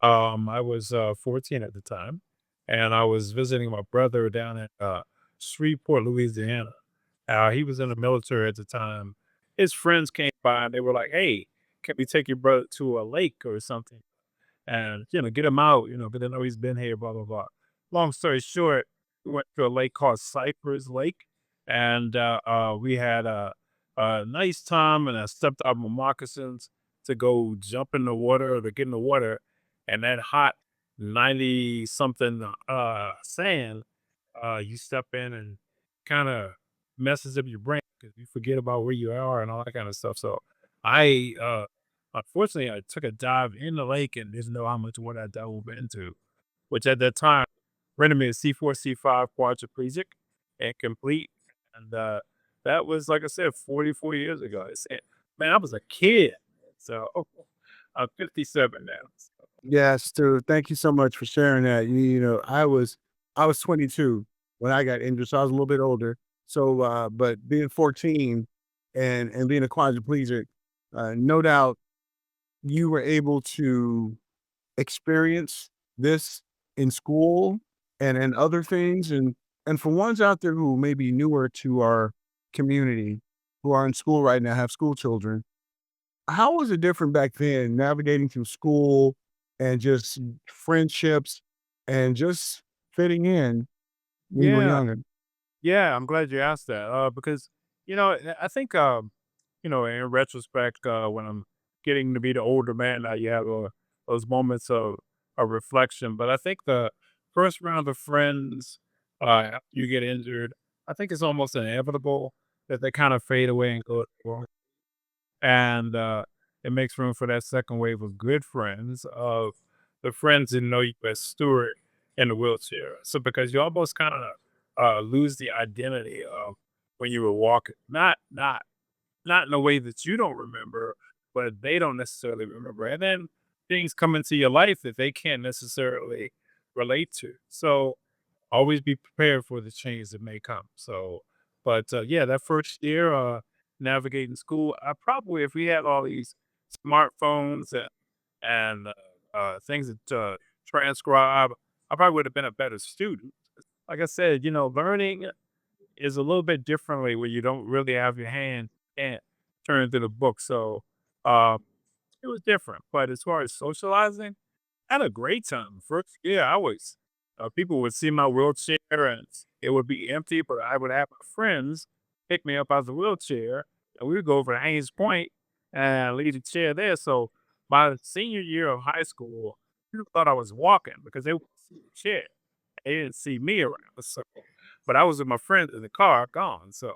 I was 14 at the time, and I was visiting my brother down at Shreveport, Louisiana. He was in the military at the time. His friends came by and they were like, "Hey, can we take your brother to a lake or something and get him out? Because I know he's been here, blah blah blah." Long story short, we went to a lake called Cypress Lake, and we had a nice time. And I stepped out of my moccasins to go jump in the water or to get in the water, and that hot 90 something sand, you step in and kind of messes up your brain because you forget about where you are and all that kind of stuff. So I unfortunately I took a dive in the lake and didn't know how much water I dove into, which at that time rendered me a C4, C5 quadriplegic and complete. And that was, like I said, 44 years ago. Man, I was a kid. So I'm 57 now. So, Yes, dude. Thank you so much for sharing that. I was 22 when I got injured, so I was a little bit older. So, but being 14 and being a quadriplegic, no doubt you were able to experience this in school and other things. And for ones out there who may be newer to our community, who are in school right now, have school children, how was it different back then navigating through school and just friendships and just fitting in when you were yeah, younger? yeah, I'm glad you asked that because, I think, in retrospect, when I'm getting to be the older man, you have those moments of reflection. But I think the first round of friends, after you get injured, I think it's almost inevitable that they kind of fade away and go. And it makes room for that second wave of good friends, of the friends that know you as Stewart in the wheelchair. So because you almost kind of lose the identity of when you were walking, not in a way that you don't remember, but they don't necessarily remember. And then things come into your life that they can't necessarily relate to. So always be prepared for the change that may come. So, but yeah, that first year, navigating school, I probably, if we had all these smartphones and things that transcribe, I probably would have been a better student. Like I said, learning is a little bit differently when you don't really have your hand and turn to the book. So um, it was different. But as far as socializing, I had a great time. First year, I was people would see my wheelchair and it would be empty, but I would have my friends pick me up out of the wheelchair, and we would go over to Haynes Point and leave the chair there. So my senior year of high school, people thought I was walking because they would see the chair. They didn't see me around. So, but I was with my friends in the car, gone. So